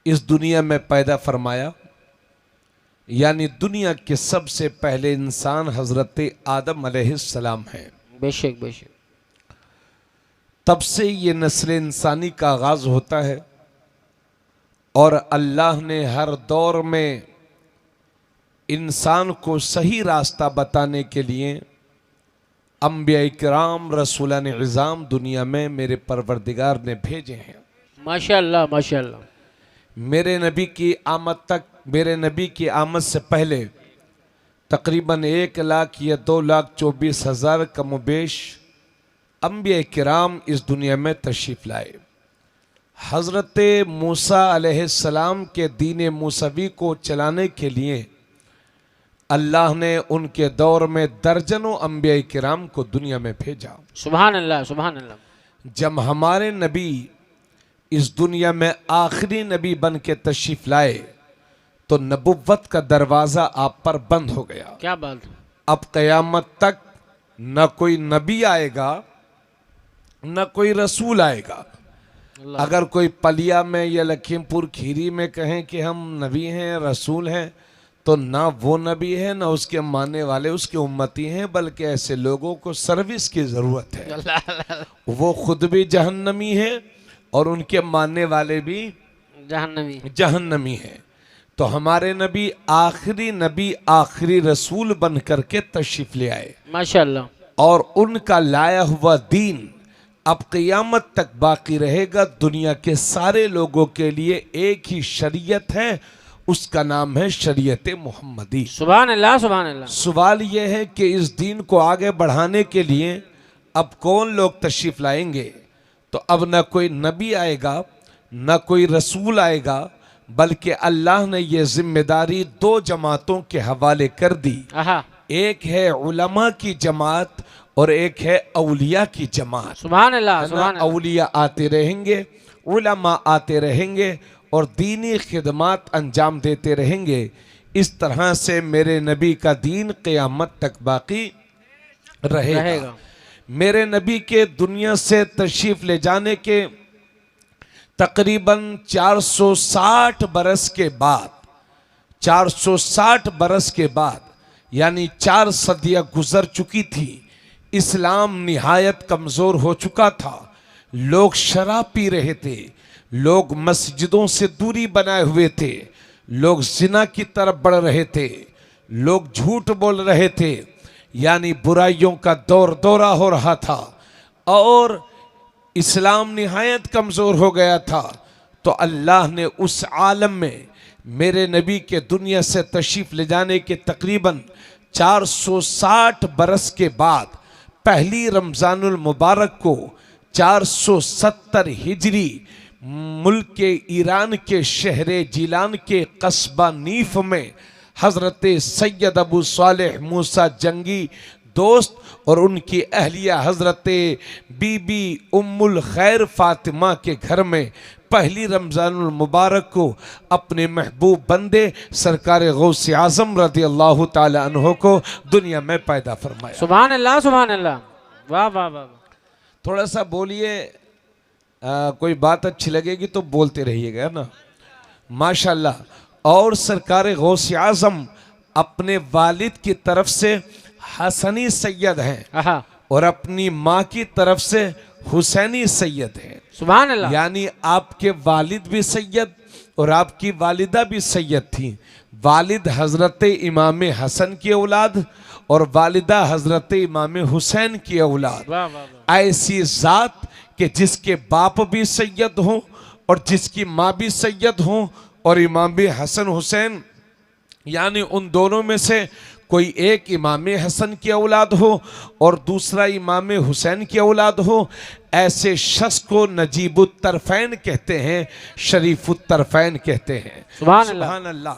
इस दुनिया में पैदा फरमाया, यानी दुनिया के सबसे पहले इंसान हजरत आदम अलैहिस्सलाम हैं। बेशक बेशक। तब से ये नस्ल इंसानी का आगाज होता है और अल्लाह ने हर दौर में इंसान को सही रास्ता बताने के लिए अंबिया इकराम रसूलान इज़ाम दुनिया में मेरे परवरदिगार ने भेजे हैं। माशाअल्लाह माशाअल्लाह। मेरे नबी की आमद तक, मेरे नबी की आमद से पहले तकरीबन 1 लाख या 2,24,000 कमोबेश अंबिया किराम इस दुनिया में तशरीफ़ लाए। हज़रत मूसा अलैहिस्सलाम के दीन मूसवी को चलाने के लिए अल्लाह ने उनके दौर में दर्जनों अंबिया किराम को दुनिया में भेजा। सुभान अल्लाह सुभान अल्लाह। जब हमारे नबी इस दुनिया में आखिरी नबी बन के तशरीफ़ लाए तो नबुव्वत का दरवाज़ा आप पर बंद हो गया। क्या बात। अब क़यामत तक न कोई नबी आएगा न कोई रसूल आएगा। अगर कोई पलिया में या लखीमपुर खीरी में कहें कि हम नबी हैं रसूल हैं, तो ना वो नबी है ना उसके मानने वाले उसके उम्मती हैं, बल्कि ऐसे लोगों को सर्विस की ज़रूरत है। वो खुद भी जहन्नमी है और उनके मानने वाले भी जहन्नमी हैं। तो हमारे नबी आखिरी रसूल बन करके तशरीफ़ ले आए माशाअल्लाह। और उनका लाया हुआ दीन अब क़यामत तक बाकी रहेगा। दुनिया के सारे लोगों के लिए एक ही शरीयत है, उसका नाम है शरीयत मोहम्मदी। सुभान अल्लाह सुभान अल्लाह। सवाल यह है कि इस दीन को आगे बढ़ाने के लिए अब कौन लोग तशरीफ़ लाएंगे? तो अब न कोई नबी आएगा न कोई रसूल आएगा, बल्कि अल्लाह ने यह जिम्मेदारी 2 जमातों के हवाले कर दी। एक है उलमा की जमात और एक है औलिया की जमात। सुभान अल्लाह सुभान अल्लाह। औलिया आते रहेंगे, उलमा आते रहेंगे और दीनी खिदमात अंजाम देते रहेंगे। इस तरह से मेरे नबी का दीन क़यामत तक बाकी रहेगा। मेरे नबी के दुनिया से तशरीफ़ ले जाने के तकरीबन 460 बरस के बाद, 460 बरस के बाद यानी 4 सदियाँ गुजर चुकी थी। इस्लाम निहायत कमज़ोर हो चुका था। लोग शराब पी रहे थे, लोग मस्जिदों से दूरी बनाए हुए थे, लोग ज़िना की तरफ बढ़ रहे थे, लोग झूठ बोल रहे थे, यानी बुराइयों का दौर दौरा हो रहा था और इस्लाम निहायत कमज़ोर हो गया था। तो अल्लाह ने उस आलम में मेरे नबी के दुनिया से तशरीफ़ ले जाने के तकरीबन 460 बरस के बाद पहली रमज़ानुल मुबारक को 470 हिजरी मुल्क के ईरान के शहर जिलान के कस्बा नीफ में हज़रत सैयद अबू सालेह मूसा जंगी दोस्त और उनकी अहलिया हज़रत बीबी उम्मुल खैर फातिमा के घर में पहली रमज़ानुल मुबारक को अपने महबूब बंदे सरकार गौस आज़म रज़ी अल्लाह ताला अन्हो को दुनिया में पैदा फरमाया। सुभान अल्लाह सुभान अल्लाह। वाह वाह वाह। थोड़ा सा बोलिए, कोई बात अच्छी लगेगी तो बोलते रहिएगा ना। माशाल्लाह। और सरकार गौस आज़म अपने वालिद की तरफ से हसनी सैयद हैं और अपनी माँ की तरफ से हुसैनी सैयद हैं। सुभान अल्लाह। यानी आपके वालिद भी सैयद और आपकी वालिदा भी सैयद थी। वालिद हज़रत इमाम हसन की औलाद और वालिदा हज़रत इमाम हुसैन की औलाद। ऐसी ज़ात कि जिसके बाप भी सैयद हों और जिसकी माँ भी सैयद हों और इमाम हसन हुसैन यानी उन दोनों में से कोई एक इमाम हसन की औलाद हो और दूसरा इमाम हुसैन की औलाद हो। ऐसे शख्स को नजीबुत तरफैन कहते हैं, शरीफुत तरफैन कहते हैं। सुभान अल्लाह।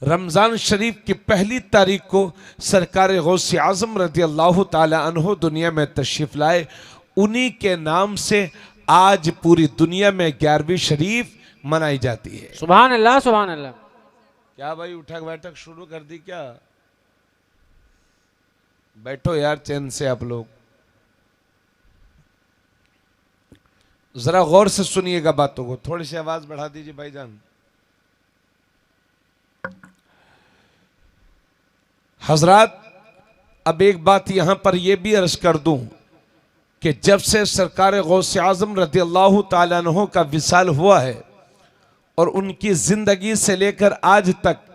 रमज़ान शरीफ की पहली तारीख को सरकार गौस आज़म रज़ी अल्लाह ताला अन्हो दुनिया में तशरीफ़ लाए। उन्हीं के नाम से आज पूरी दुनिया में 11वीं शरीफ मनाई जाती है। सुभान अल्लाह सुभान अल्लाह। क्या भाई उठक बैठक शुरू कर दी क्या? बैठो यार चैन से आप लोग। जरा गौर से सुनिएगा बातों को, थोड़ी सी आवाज बढ़ा दीजिए भाईजान। हजरात, अब एक बात यहां पर यह भी अर्ज कर दूं कि जब से सरकार गौसे आजम रज़ी अल्लाह ताला अन्हु का विसाल हुआ है और उनकी जिंदगी से लेकर आज तक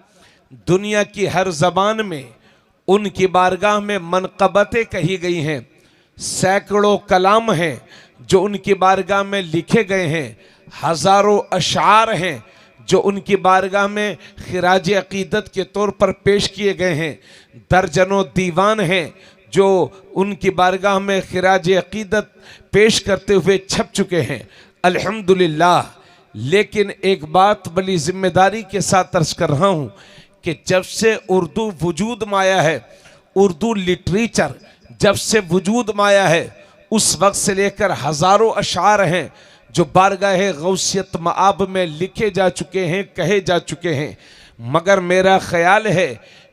दुनिया की हर जबान में उनकी बारगाह में मनक़बतें कही गई हैं, सैकड़ों कलाम हैं जो उनकी बारगाह में लिखे गए हैं, हजारों अशार हैं जो उनकी बारगाह में खिराज अकीदत के तौर पर पेश किए गए हैं, दर्जनों दीवान हैं जो उनकी बारगाह में खिराज अकीदत पेश करते हुए छप चुके हैं, अल्हम्दुलिल्लाह। लेकिन एक बात बड़ी जिम्मेदारी के साथ अर्ज कर रहा हूँ कि जब से उर्दू वजूद में आया है, उर्दू लिटरेचर जब से वजूद में आया है, उस वक्त से लेकर हजारों अशार हैं जो बारगाह गौसियत मआब में लिखे जा चुके हैं, कहे जा चुके हैं। मगर मेरा ख्याल है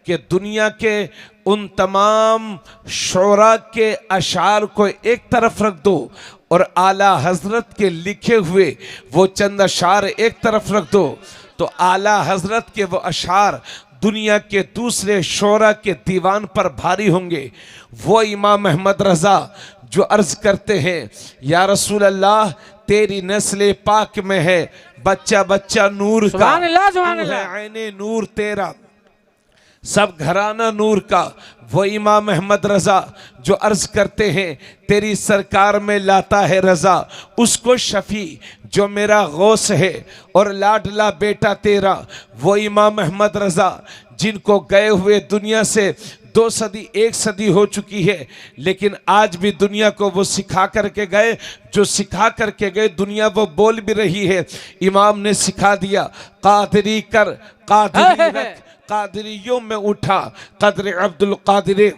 कि दुनिया के उन तमाम शोरा के अशार को एक तरफ रख दो और आला हजरत के लिखे हुए वो चंद अशार एक तरफ रख दो, तो आला हजरत के वो अशार दुनिया के दूसरे शोरा के दीवान पर भारी होंगे। वो इमाम अहमद रजा जो अर्ज करते हैं, या रसूल अल्लाह तेरी नस्ल पाक में है बच्चा बच्चा नूर का, सुभान अल्लाह, सुभान तू है अल्लाह। ऐने नूर तेरा, सब घराना नूर का। वो इमाम अहमद रजा जो अर्ज करते हैं, तेरी सरकार में लाता है रजा उसको शफी जो मेरा गौस है और लाडला बेटा तेरा। वो इमाम अहमद रजा जिनको गए हुए दुनिया से 2 सदी 1 सदी हो चुकी है, लेकिन आज भी दुनिया को वो सिखा करके गए, जो सिखा करके गए दुनिया वो बोल भी रही है। इमाम ने सिखा दिया, कादरी कर कादरी रख, कादरियों में उठा कदर अब्दुल कादिर,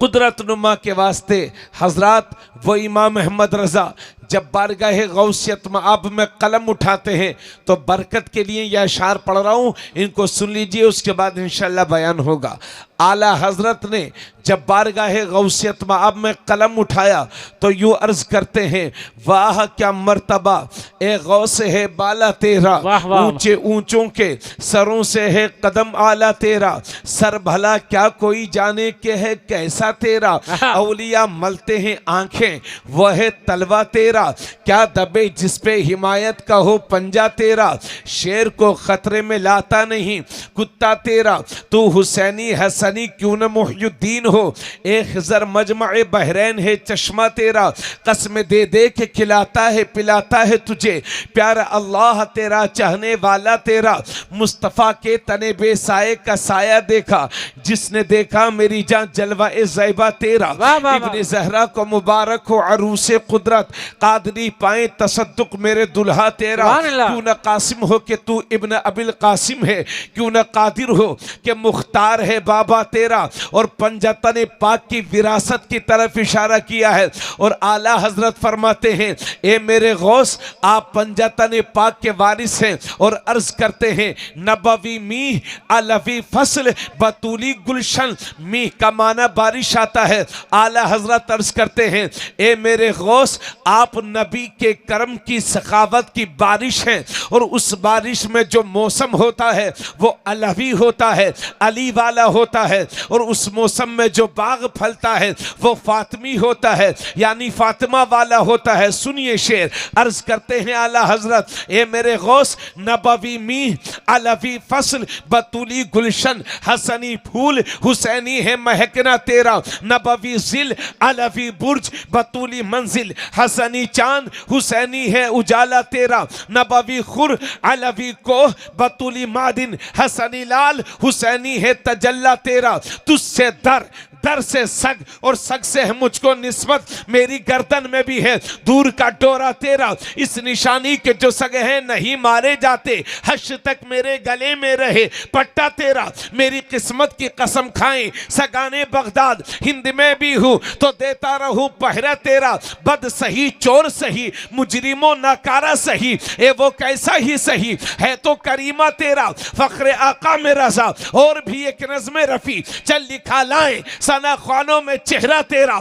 कुदरत नुमा के वास्ते। हजरात, वो इमाम अहमद रजा जब बारगाह गौसियत मआब में कलम उठाते हैं तो बरकत के लिए यह अशार पढ़ रहा हूँ, इनको सुन लीजिए, उसके बाद इंशाअल्लाह बयान होगा। आला हजरत ने जब बारगाह गौसियत मआब में कलम उठाया तो यूँ अर्ज करते हैं, वाह क्या मर्तबा ए गौस है बाला तेरा, ऊंचे ऊंचों के सरों से है कदम आला तेरा, सर भला क्या कोई जाने के है कैसा तेरा, औलिया मलते हैं आंखें वह है तलवा तेरा, क्या दबे जिस पे हिमायत का हो पंजा तेरा, शेर को खतरे में लाता नहीं कुत्ता तेरा, तू हुसैनी हसनी क्यों न मुहियुद्दीन हो, एक खिजर मजमा बहरैन है चश्मा तेरा, कसम दे दे के खिलाता है पिलाता है तुझे, प्यारा अल्लाह तेरा चाहने वाला तेरा, मुस्तफ़ा के तने बेसाए का साया देखा, जिसने देखा मेरी जान जलवा ए ज़ैबा तेरा, इब्ने ज़हरा को मुबारक हो अरूसे कुदरत, कादरी पाए तसद्दुक मेरे दुल्हा तेरा, क्यों न कासिम हो कि तू इब्न अबिल कासिम है, क्यों न कादिर हो कि मुख्तार है बाबा तेरा, और पंजतन पाक की विरासत की तरफ इशारा किया है। और आला हजरत फरमाते हैं, ए मेरे गौस आप पंजतन पाक के वारिस हैं, और अर्ज करते हैं, नबवी मीह अलवी फसल बतूली गुलशन, मीह का माना बारिश आता है। आला हजरत अर्ज करते हैं, ए मेरे गौस आप नबी के करम की सखावत की बारिश हैं, और उस बारिश में जो मौसम होता है वो अलवी होता है, अली वाला होता है, और उस मौसम में जो बाग फलता है वो फातिमी होता है, यानी फातिमा वाला होता है। सुनिए शेर, अर्ज करते हैं आला हजरत, ए मेरे गौस नबवी मीह अलवी फसल बतूली गुलशन, हसनी फूल हुसैनी है महकना तेरा, नबवी जिल अलवी बुर्ज बतूली मंजिल, हसनी चांद हुसैनी है उजाला तेरा, नबवी खुर अलवी को बतूली मादिन, हसनी लाल हुसैनी है तजल्ला तेरा, तुझसे दर दर से सग और सग से है मुझको निस्बत, मेरी गर्दन में भी है दूर का डोरा तेरा, इस निशानी के जो सगे हैं नहीं मारे जाते, हश तक मेरे गले में रहे पट्टा तेरा, मेरी किस्मत की कसम खाएं सगाने बगदाद, हिंद में भी हूँ तो देता रहूं पहरा तेरा, बद सही चोर सही मुजरिमों नाकारा सही, ए वो कैसा ही सही है तो करीमा तेरा, फख्र आका में रजा और भी एक नज़्म रफ़ी चल लिखा लाए अफसाना ख्वानों में चेहरा तेरा।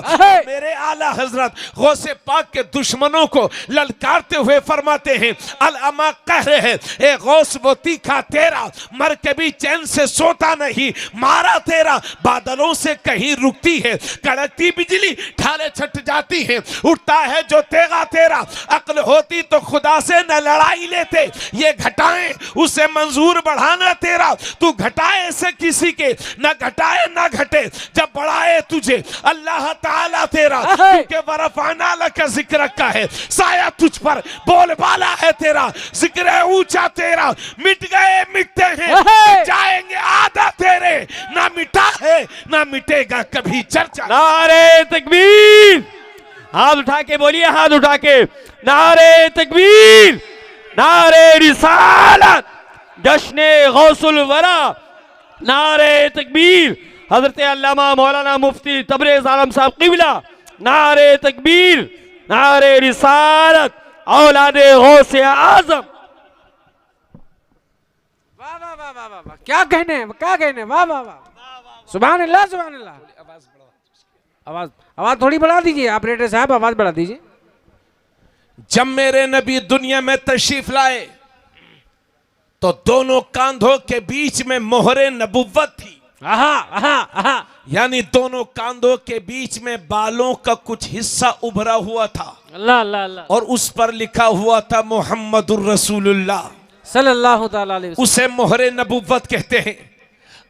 मेरे आला हजरत गौसे पाक के दुश्मनों को ललकारते हुए फरमाते हैं, अल अमा कह रहे हैं, ए गौस वो तीखा तेरा, मर के भी चैन से सोता नहीं, मारा तेरा बादलों से कहीं रुकती है, कड़कती बिजली ढाले छट जाती है, उठता है जो तेगा तेरा, अक्ल होती तो खुदा से न लड़ाई लेते, ये घटाएं उसे मंजूर बढ़ाना तेरा, तू घटाए से किसी के न घटाए न घटे, जब बढ़ाए तुझे अल्लाह ताला तेरा, क्योंकि वरफाना लका जिक्र का है, साया तुझ पर बोलबाला है तेरा, जिक्र है ऊंचा तेरा, मिट गए मिटते हैं जाएंगे आधा तेरे, ना मिटा है ना मिटेगा कभी चर्चा। नारे तकबीर, हाथ उठा के बोलिए, हाथ उठा के, नारे तकबीर, नारे रिसालत, जश्ने गौसुल वरा, नारे तकबीर, हजरत अल्लामा मौलाना मुफ्ती तबरेज आलम साहब क़िबला, नारे तकबीर, नारे रिसालत, औलादे गौसे आजम। वाह वाह वाह वाह वाह, क्या कहने, क्या कहने, वाह वाह वाह, सुभान अल्लाह सुभान अल्लाह। आवाज आवाज थोड़ी बढ़ा दीजिए ऑपरेटर साहब, आवाज बढ़ा दीजिए। जब मेरे नबी दुनिया में तशरीफ लाए तो दोनों कांधों के बीच में मोहरे नबुव्वत थी। आहा आहा आहा, यानी दोनों कांधों के बीच में बालों का कुछ हिस्सा उभरा हुआ था, अल्लाह अल्लाह अल्लाह, और उस पर लिखा हुआ था मोहम्मदुर रसूलुल्लाह सल्लल्लाहु तआला अलैहि वसल्लम। उसे मोहरे नबुव्वत कहते हैं।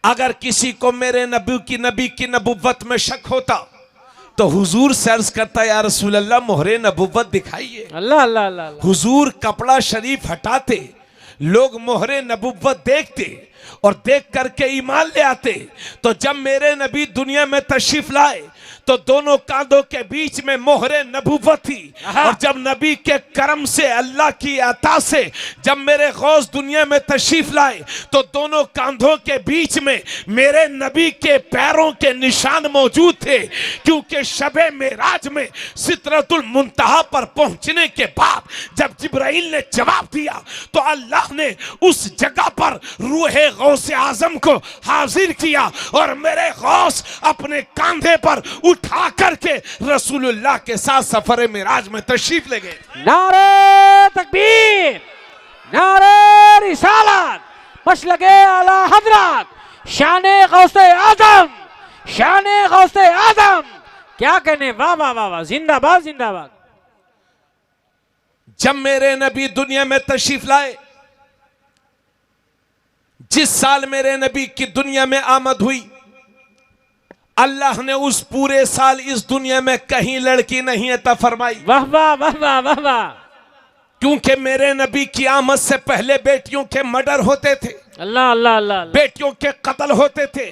अगर किसी को मेरे नबी की नबुव्वत में शक होता तो हुजूर से अर्ज करता, या रसूल अल्लाह मोहरे नबुव्वत दिखाइए। अल्लाह अल्लाह अल्लाह, हुजूर कपड़ा शरीफ हटाते, लोग मोहरे नबुव्वत देखते और देख करके ईमान ले आते। तो जब मेरे नबी दुनिया में तशरीफ लाए तो दोनों कांधों के बीच में मोहरे नबुव्वत थी, और जब नबी के करम से, अल्लाह की अता से जब मेरे गौस दुनिया में तशरीफ लाए तो दोनों कांधों के बीच में मेरे नबी के पैरों के निशान मौजूद थे, क्योंकि शबे मेराज में सिदरतुल मुंतहा पर पहुंचने के बाद जब जिब्राइल ने जवाब दिया तो अल्लाह ने उस जगह पर रूहे गौसे आजम को हाजिर किया, और मेरे गौस अपने कांधे पर उठा करके रसूलुल्लाह के साथ सफर मेराज में तशरीफ ले गए। नारे तकबीर, नारे रिसालत, मसलके आला हजरत, शाने गौसे आजम, शाने गौसे आजम, क्या कहने, वाह वाह वाह वाह, जिंदाबाद जिंदाबाद। जब मेरे नबी दुनिया में तशरीफ लाए, जिस साल मेरे नबी की दुनिया में आमद हुई, अल्लाह ने उस पूरे साल इस दुनिया में कहीं लड़की नहीं अता फरमाई। वाह वाह वाह वाह वाह वाह, क्योंकि मेरे नबी की आमद से पहले बेटियों के मर्डर होते थे, अल्लाह अल्लाह अल्लाह, बेटियों के कत्ल होते थे।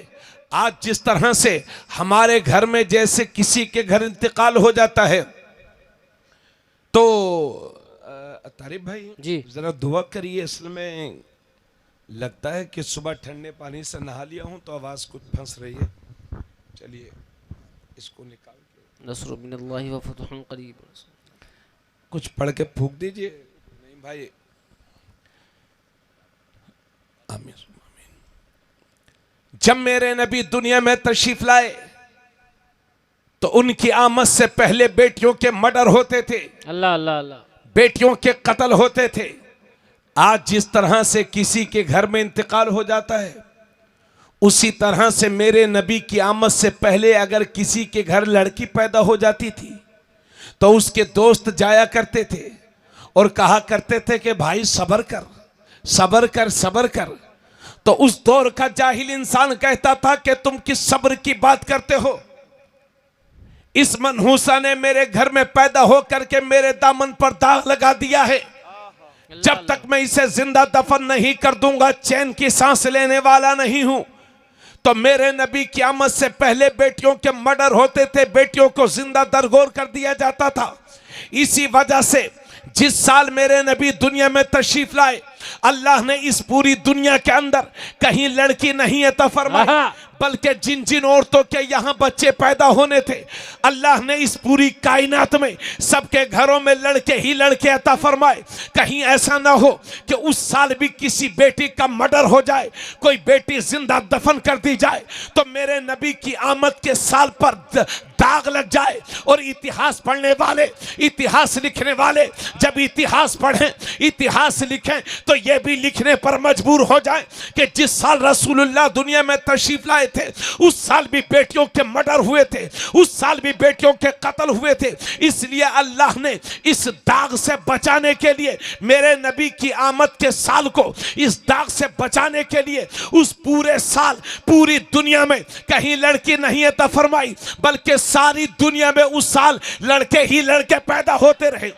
आज जिस तरह से हमारे घर में जैसे किसी के घर इंतकाल हो जाता है तो तारिफ भाई जी जरा दुआ करिए, असल में लगता है कि सुबह ठंडे पानी से नहा लिया हूं तो आवाज कुछ फंस रही है। चलिए इसको निकाल के नस्र मिनल्लाहि व फतहुन करीब कुछ पढ़ के फूंक दीजिए। नहीं भाई, आमीन। जब मेरे नबी दुनिया में तशरीफ लाए तो उनकी आमद से पहले बेटियों के मर्डर होते थे, अल्लाह अल्लाह अल्लाह, बेटियों के कत्ल होते थे। आज जिस तरह से किसी के घर में इंतकाल हो जाता है, उसी तरह से मेरे नबी की आमद से पहले अगर किसी के घर लड़की पैदा हो जाती थी तो उसके दोस्त जाया करते थे और कहा करते थे कि भाई सब्र कर सब्र कर सब्र कर। तो उस दौर का जाहिल इंसान कहता था कि तुम किस सब्र की बात करते हो, इस मनहूसा ने मेरे घर में पैदा हो करके मेरे दामन पर दाग लगा दिया है, जब तक मैं इसे जिंदा दफन नहीं कर दूंगा चैन की सांस लेने वाला नहीं हूं। तो मेरे नबी की आमद से पहले बेटियों के मर्डर होते थे, बेटियों को जिंदा दरगोर कर दिया जाता था। इसी वजह से जिस साल मेरे नबी दुनिया में तशरीफ लाए अल्लाह ने इस पूरी दुनिया के अंदर कहीं लड़की नहीं अता फरमाई, बल्कि जिन जिन औरतों के यहाँ बच्चे पैदा होने थे, अल्लाह ने इस पूरी कायनात में सबके घरों में लड़के ही लड़के अता फरमाए। कहीं ऐसा ना हो कि उस साल भी किसी बेटी का मर्डर हो जाए, कोई बेटी जिंदा दफन कर दी जाए, तो मेरे नबी की आमद के साल पर दाग लग जाए। और इतिहास पढ़ने वाले, इतिहास लिखने वाले जब इतिहास पढ़ें, इतिहास लिखें, तो ये भी लिखने पर मजबूर हो जाए कि जिस साल रसूलुल्लाह दुनिया में तशरीफ लाए थे, उस साल भी बेटियों के मर्डर हुए थे, उस साल भी बेटियों के कत्ल हुए थे। इसलिए अल्लाह ने इस दाग से बचाने के लिए, मेरे नबी की आमद के साल को इस दाग से बचाने के लिए, उस पूरे साल पूरी दुनिया में कहीं लड़की नहीं अता फरमाई, बल्कि सारी दुनिया में उस साल लड़के ही लड़के पैदा होते रहे,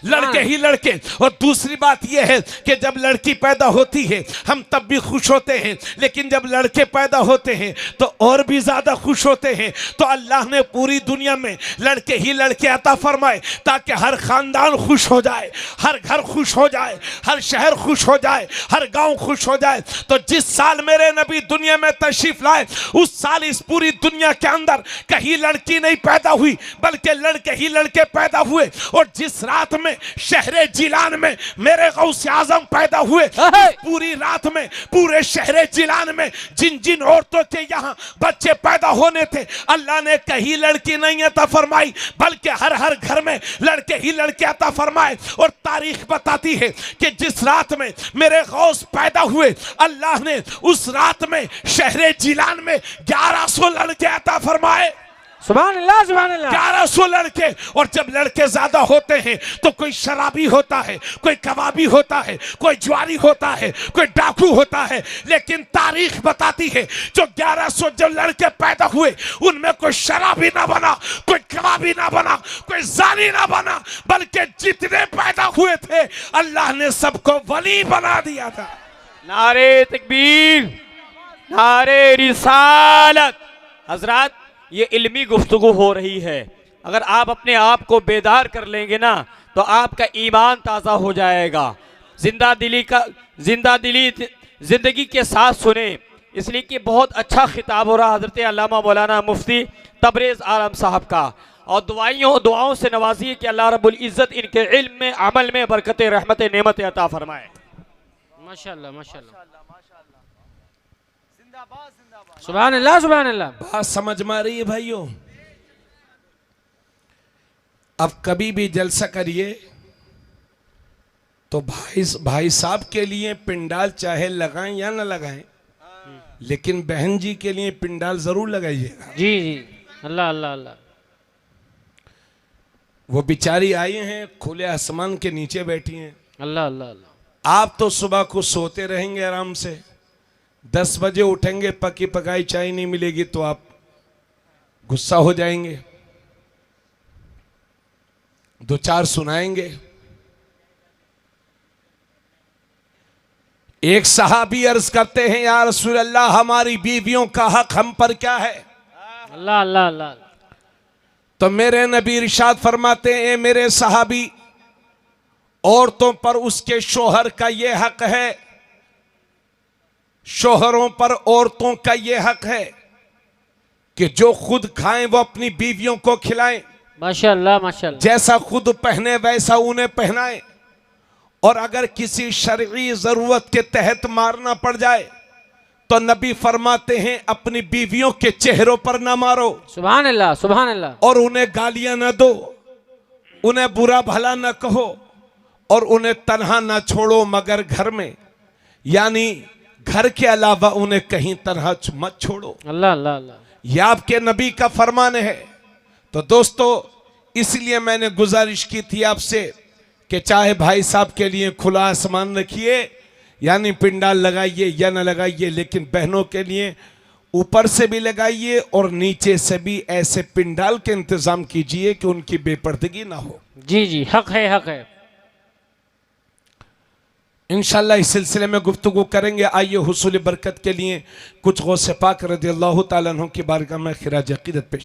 लड़के ही लड़के। और दूसरी बात यह है कि जब लड़की पैदा होती है हम तब भी खुश होते हैं, लेकिन जब लड़के पैदा होते हैं तो और भी ज्यादा खुश होते हैं। तो अल्लाह ने पूरी दुनिया में लड़के ही लड़के अता फरमाए ताकि हर खानदान खुश हो जाए, हर घर खुश हो जाए, हर शहर खुश हो जाए, हर गांव खुश हो जाए। तो जिस साल मेरे नबी दुनिया में तशरीफ लाए, उस साल इस पूरी दुनिया के अंदर कहीं लड़की नहीं पैदा हुई, बल्कि लड़के ही लड़के पैदा हुए। और जिस रात में शहरे जिलान में मेरे गौसे आजम पैदा हुए, पूरी रात में पूरे शहरे जिलान में जिन जिन औरतों के यहाँ बच्चे पैदा होने थे, अल्लाह ने कहीं लड़की नहीं अता फरमाई, बल्कि हर हर घर में लड़के ही लड़के अता फरमाए। और तारीख बताती है कि जिस रात में मेरे गौस पैदा हुए, अल्लाह ने उस रात में शहरे जिलान में 1100 लड़के अता फरमाए। सुभान अल्लाह, सुभान अल्लाह। 1100 लड़के। और जब लड़के ज्यादा होते हैं तो कोई शराबी होता है, कोई कबाबी होता है, कोई ज्वारी होता है, कोई डाकू होता है, लेकिन तारीख बताती है जो 1100 जब लड़के पैदा हुए, उनमें कोई शराबी ना बना, कोई कबाबी ना बना, कोई जानी ना बना, बल्कि जितने पैदा हुए थे अल्लाह ने सबको वली बना दिया था। नारे तकबीर, नारे रिसालत। हजरात, ये इल्मी गुफ्तगू हो रही है। अगर आप अपने आप को बेदार कर लेंगे ना तो आपका ईमान ताज़ा हो जाएगा। जिंदगी के साथ सुने, इसलिए कि बहुत अच्छा खिताब हो रहा हज़रत अल्लामा मौलाना मुफ्ती तबरेज़ आलम साहब का। और दुआओं से नवाजिए कि अल्लाह रब्बुल इज़्ज़त इनके इल्म में, अमल में बरकत, रहमत, नेमत अता फरमाए। माशाअल्लाह, माशाअल्लाह, सुभान अल्लाह, सुभान अल्लाह। बात समझ में आ रही है भाइयों? अब कभी भी जलसा करिए तो भाई साहब के लिए पिंडाल चाहे लगाएं या ना लगाएं, लेकिन बहन जी के लिए पिंडाल जरूर लगाइएगा। जी जी, अल्लाह अल्लाह अल्लाह। वो बेचारी आई हैं, खुले आसमान के नीचे बैठी हैं। अल्लाह अल्लाह अल्लाह। आप तो सुबह को सोते रहेंगे आराम से, 10 बजे उठेंगे, पकी पकाई चाय नहीं मिलेगी तो आप गुस्सा हो जाएंगे, 2-4 सुनाएंगे। एक सहाबी अर्ज करते हैं, या रसूल अल्लाह, हमारी बीवियों का हक हम पर क्या है? अल्लाह अल्लाह अल्लाह। तो मेरे नबी इरशाद फरमाते हैं, मेरे सहाबी, औरतों पर उसके शोहर का यह हक है, शोहरों पर औरतों का यह हक है कि जो खुद खाएं वो अपनी बीवियों को खिलाएं, माशाअल्लाह माशाअल्लाह, जैसा खुद पहने वैसा उन्हें पहनाएं। और अगर किसी शरई जरूरत के तहत मारना पड़ जाए तो नबी फरमाते हैं, अपनी बीवियों के चेहरों पर ना मारो, सुभान अल्लाह, सुभान अल्लाह। और उन्हें गालियां ना दो, उन्हें बुरा भला ना कहो, और उन्हें तन्हा ना छोड़ो मगर घर में, यानी घर के अलावा उन्हें कहीं तन्हा मत छोड़ो। अल्लाह अल्लाह अल्लाह। यह आपके नबी का फरमान है। तो दोस्तों, इसलिए मैंने गुजारिश की थी आपसे कि चाहे भाई साहब के लिए खुला आसमान रखिए, यानी पिंडाल लगाइए या ना लगाइए, लेकिन बहनों के लिए ऊपर से भी लगाइए और नीचे से भी ऐसे पिंडाल के इंतजाम कीजिए कि उनकी बेपर्दगी ना हो। जी जी, हक है, हक है। इंशाअल्लाह इस सिलसिले में गुफ्तगू करेंगे। आइए हुसूल बरकत के लिए कुछ गौसे पाक रज़ियल्लाहु ताला अन्हु की बारगाह में खिराज अक़ीदत पेश